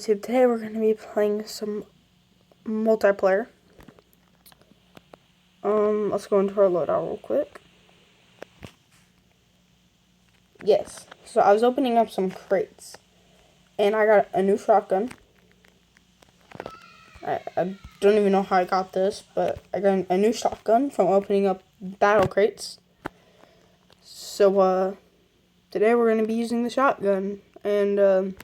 YouTube? Today we're going to be playing some multiplayer. Let's go into our loadout real quick. Yes, so I was opening up some crates, and I got a new shotgun. I don't even know how I got this, but I got a new shotgun from opening up battle crates. So, today we're going to be using the shotgun, and,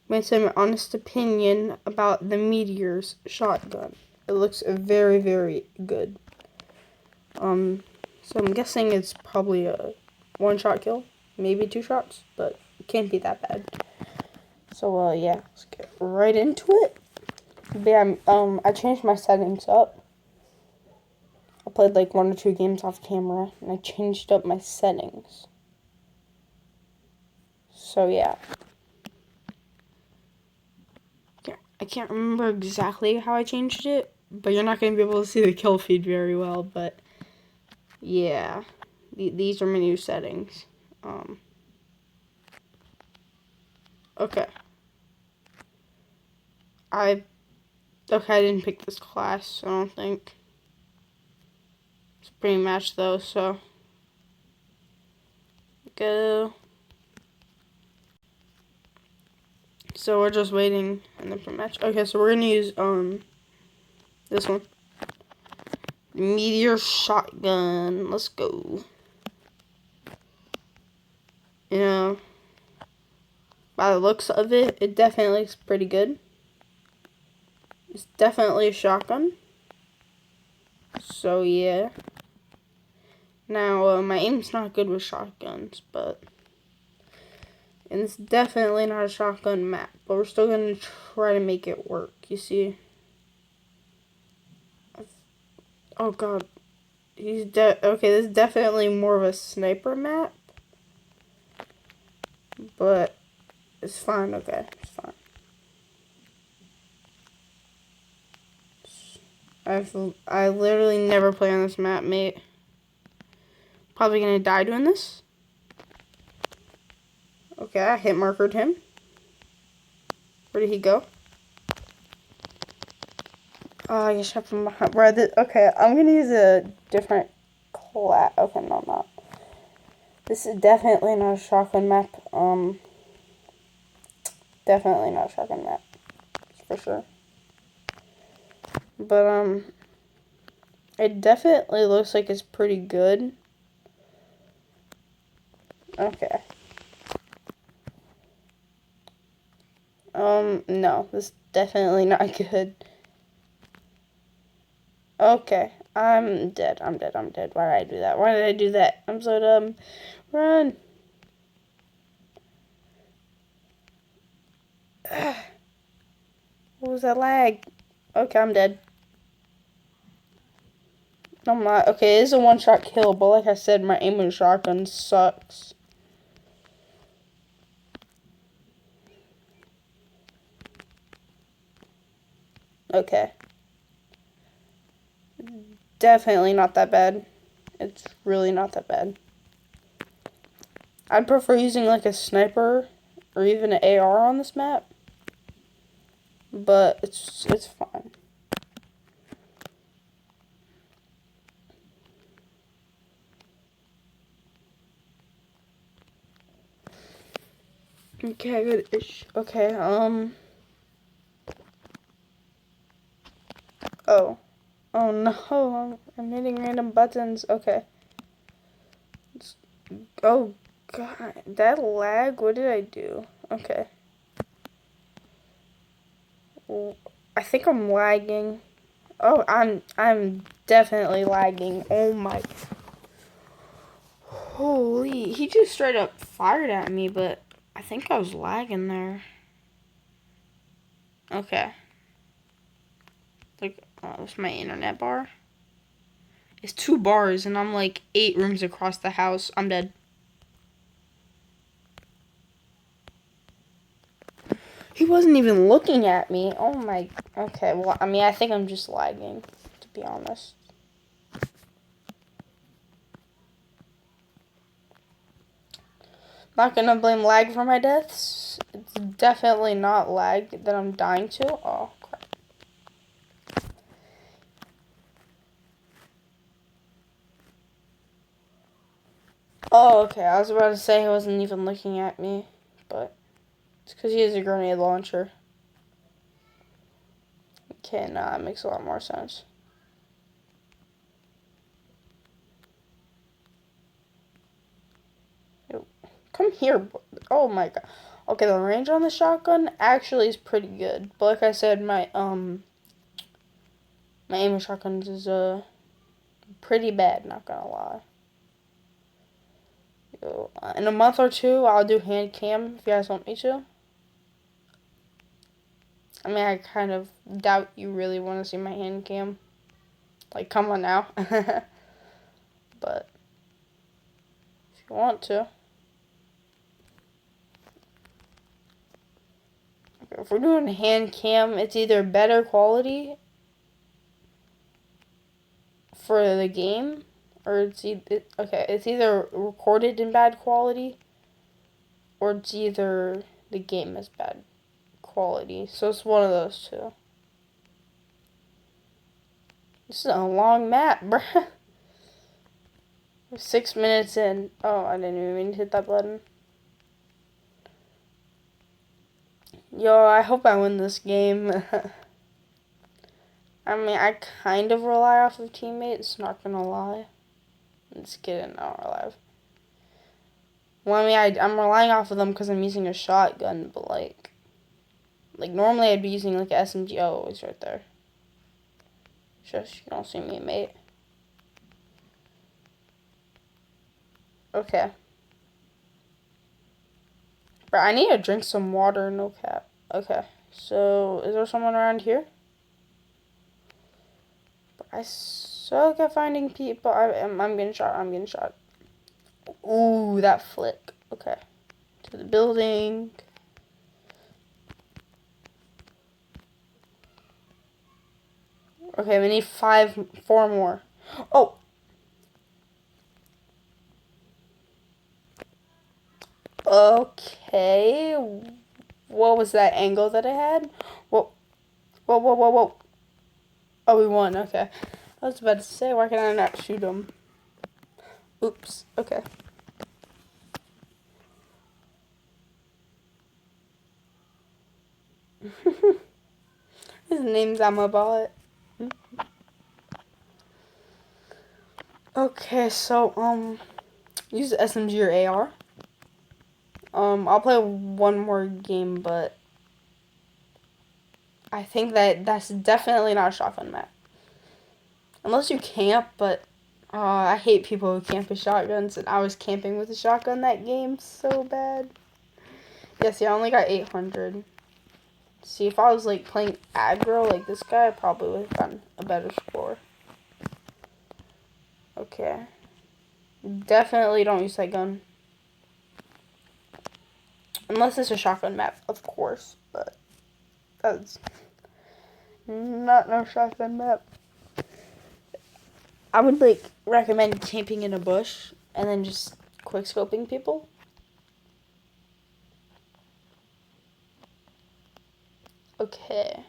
my honest opinion about the Meteor's shotgun. It looks very, very good. So I'm guessing it's probably a one-shot kill, maybe 2 shots, but it can't be that bad. So, yeah, let's get right into it. But yeah, I changed my settings up. I played like 1 or 2 games off camera, and I changed up my settings. So, yeah. I can't remember exactly how I changed it, but you're not going to be able to see the kill feed very well, but yeah, these are my new settings. Okay. I didn't pick this class, I don't think. It's pretty matched though, so go. So we're just waiting and then for match. Okay, so we're gonna use this one. Meteor shotgun. Let's go. Yeah. By the looks of it, it definitely looks pretty good. It's definitely a shotgun. So yeah. Now my aim's not good with shotguns, and it's definitely not a shotgun map, but we're still gonna try to make it work. You see? Oh god. Okay, this is definitely more of a sniper map. But it's fine, okay. It's fine. I literally never play on this map, mate. Probably gonna die doing this. Okay, I hit markered him. Where did he go? Oh, I shot from behind. Okay, I'm gonna use a different class. Okay, no, I'm not. This is definitely not a shotgun map. Definitely not a shotgun map. For sure. But, it definitely looks like it's pretty good. Okay. No, this is definitely not good. Okay, I'm dead. Why did I do that? I'm so dumb. Run! What was that lag? Okay, I'm dead. I'm not. Okay, it is a one-shot kill, but like I said, my aim with shotgun sucks. Okay. Definitely not that bad. It's really not that bad. I'd prefer using like a sniper or even an AR on this map, but it's fine. Okay, good-ish. Okay, oh. Oh no, I'm hitting random buttons. Okay. Oh god, that lag, what did I do? Okay. I think I'm lagging. Oh, I'm definitely lagging. Oh my. Holy, he just straight up fired at me, but I think I was lagging there. Okay. Like, that's my internet bar. It's 2 bars, and I'm like 8 rooms across the house. I'm dead. He wasn't even looking at me. Oh my. Okay, well, I mean, I think I'm just lagging, to be honest. Not gonna blame lag for my deaths. It's definitely not lag that I'm dying to. Oh, crap. Oh, okay. I was about to say he wasn't even looking at me, but it's because he has a grenade launcher. Okay, now that makes a lot more sense. Come here. Oh my god. Okay, the range on the shotgun actually is pretty good. But like I said, my aim with shotguns is pretty bad, not gonna lie. In a month or two, I'll do hand cam if you guys want me to. I mean, I kind of doubt you really want to see my hand cam. Like, come on now. But if you want to. Okay, if we're doing hand cam, it's either better quality for the game, or it's either recorded in bad quality, or it's either the game is bad quality. So it's one of those two. This is a long map, bruh. 6 minutes in. Oh, I didn't even mean to hit that button. Yo, I hope I win this game. I mean, I kind of rely off of teammates, not gonna lie. Let's get in our live. Well, I mean, I'm relying off of them because I'm using a shotgun, but like normally I'd be using like an SMG. Oh, it's right there. Shush, you don't see me, mate. Okay. But I need to drink some water, no cap. Okay, so is there someone around here? I suck at finding people. I'm getting shot. I'm getting shot. Ooh, that flick. Okay. To the building. Okay, we need 4 more. Oh. Okay. What was that angle that I had? Whoa. Whoa, whoa, whoa, whoa. Oh, we won. Okay. I was about to say, why can I not shoot him? Oops. Okay. His name's Amabot. Okay, so, use SMG or AR. I'll play one more game, but I think that's definitely not a shotgun map. Unless you camp, but I hate people who camp with shotguns, and I was camping with a shotgun that game so bad. Yes, yeah, I only got 800. See, if I was like playing aggro like this guy, I probably would have gotten a better score. Okay. Definitely don't use that gun. Unless it's a shotgun map, of course, but that's not no shotgun map. I would like recommend camping in a bush and then just quick scoping people. Okay.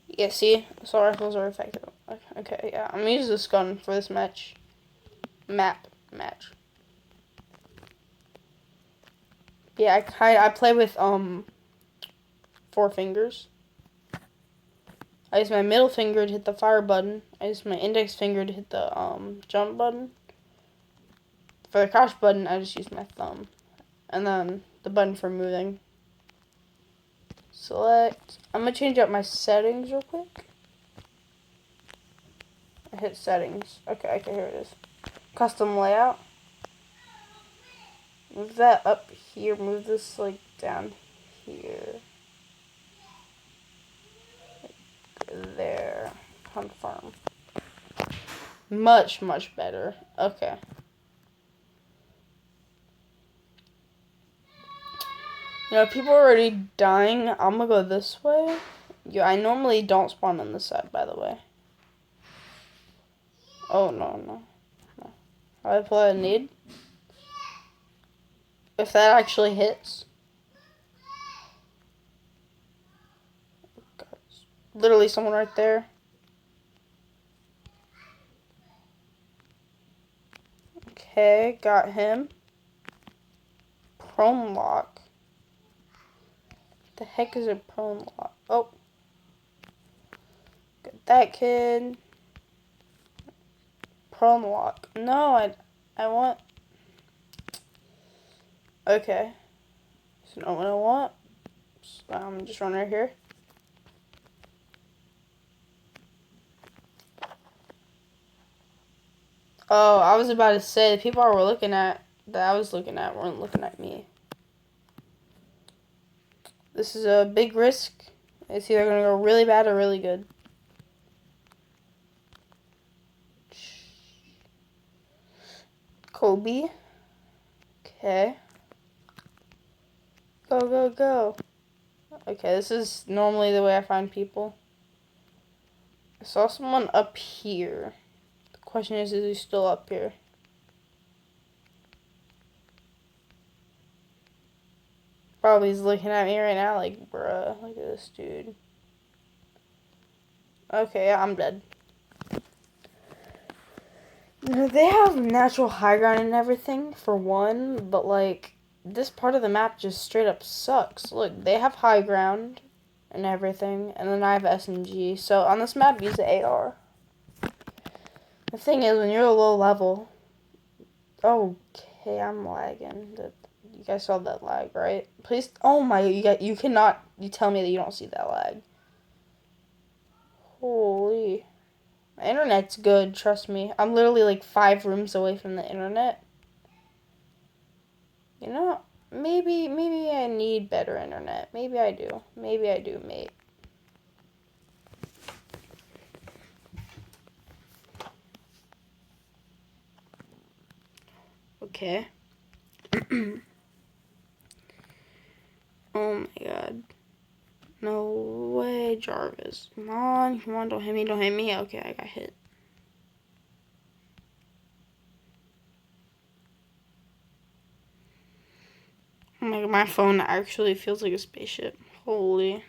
Yeah, see? Assault rifles are effective. Okay, yeah. I'm gonna use this gun for this match. Match. Yeah, I play with 4 fingers. I use my middle finger to hit the fire button. I use my index finger to hit the jump button. For the crouch button, I just use my thumb. And then the button for moving. Select. I'm gonna change up my settings real quick. I hit settings. Okay, here it is. Custom layout. Move that up here. Move this like down here. There. Confirm. Much better. Okay. You know, people are already dying. I'm gonna go this way. Yeah, I normally don't spawn on this side, by the way. Oh, no. I play a need. If that actually hits. God, literally someone right there. Okay, got him. Prone lock. The heck is a prone lock? Oh. Got that kid. Prone lock. No, I want... Okay. So not what I want. So I'm just running right here. Oh, I was about to say, the people I were looking at, that I was looking at, weren't looking at me. This is a big risk. It's either going to go really bad or really good. Kobe. Okay. Go, go, go. Okay, this is normally the way I find people. I saw someone up here. The question is he still up here? Probably he's looking at me right now like, bruh, look at this dude. Okay, I'm dead. They have natural high ground and everything, for one, but, like, this part of the map just straight up sucks. Look, they have high ground and everything, and then I have SMG. So, on this map, use the AR. The thing is, when you're a low level... Okay, I'm lagging. You guys saw that lag, right? Please... Oh my... You cannot... You tell me that you don't see that lag. Holy... My internet's good, trust me. I'm literally like 5 rooms away from the internet. You know, maybe I need better internet. Maybe I do. Maybe I do, mate. Okay. Oh my god. No way, Jarvis. Come on, don't hit me, don't hit me. Okay, I got hit. Oh my god, my phone actually feels like a spaceship. Holy.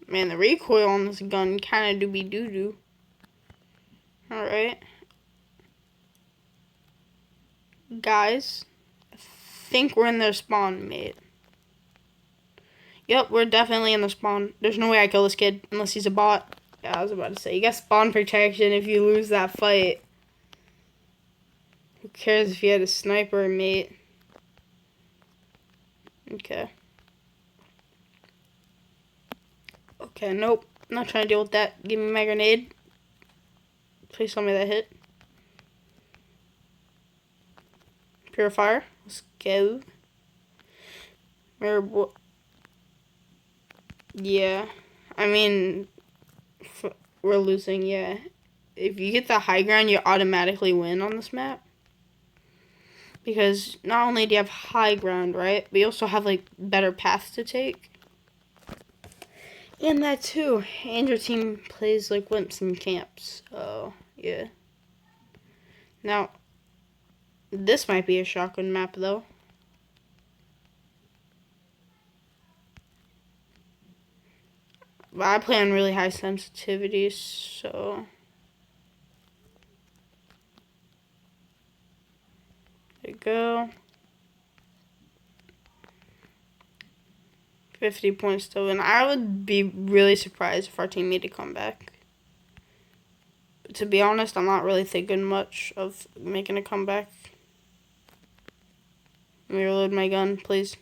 Man, the recoil on this gun kind of doobie doo-doo. Alright. Guys, I think we're in their spawn, mate. Yep, we're definitely in the spawn. There's no way I kill this kid unless he's a bot. Yeah, I was about to say, you got spawn protection if you lose that fight. Who cares if you had a sniper, mate? Okay. Okay, nope. Not trying to deal with that. Give me my grenade. Please tell me that hit. Purifier. Let's go. Yeah. I mean, we're losing, yeah. If you get the high ground, you automatically win on this map. Because not only do you have high ground, right? But you also have, like, better paths to take. And that, too. And your team plays, like, wimps and camps. So, yeah. Now, this might be a shotgun map, though. But I play on really high sensitivity, so... There you go. 50 points to win. I would be really surprised if our team made a comeback. But to be honest, I'm not really thinking much of making a comeback. Let me reload my gun, please.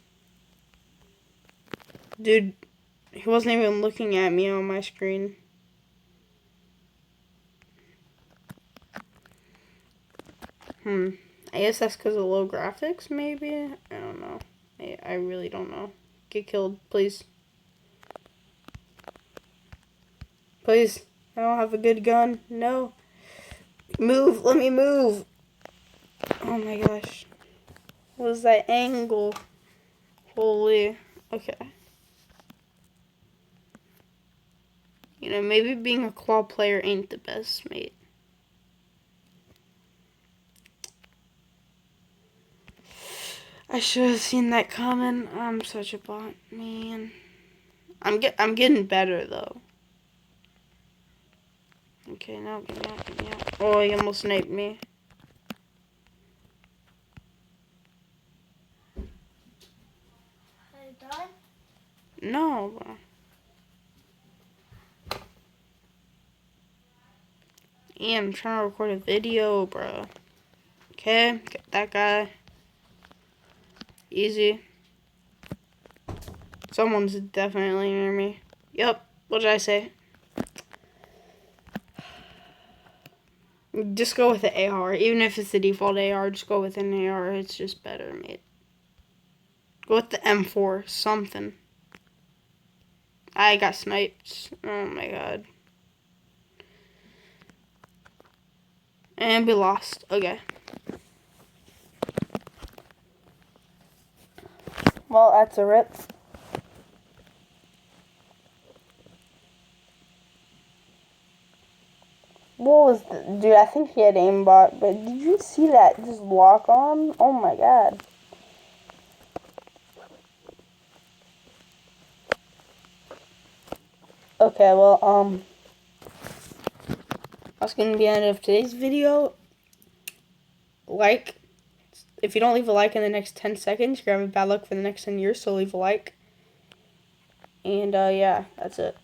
Dude, he wasn't even looking at me on my screen. I guess that's because of low graphics, maybe? I don't know. I really don't know. Get killed, please. Please. I don't have a good gun. No. Move. Let me move. Oh my gosh. What was that angle? Holy. Okay. You know, maybe being a claw player ain't the best, mate. I should have seen that coming. I'm such a bot, man. I'm getting better though. Okay, now get me out, get me out. Oh, he almost sniped me. Are you done? No, bro. Yeah, I'm trying to record a video, bro. Okay, get that guy. Easy. Someone's definitely near me. Yep, what did I say? Just go with the AR. Even if it's the default AR, just go with an AR. It's just better, mate. Go with the M4, something. I got sniped. Oh my god. And we lost. Okay. Well, that's a rip. What was the, dude, I think he had aimbot, but did you see that just lock on? Oh my god. Okay, well, that's gonna be the end of today's video. Like, if you don't leave a like in the next 10 seconds, you're gonna have bad luck for the next 10 years, so leave a like. And, yeah, that's it.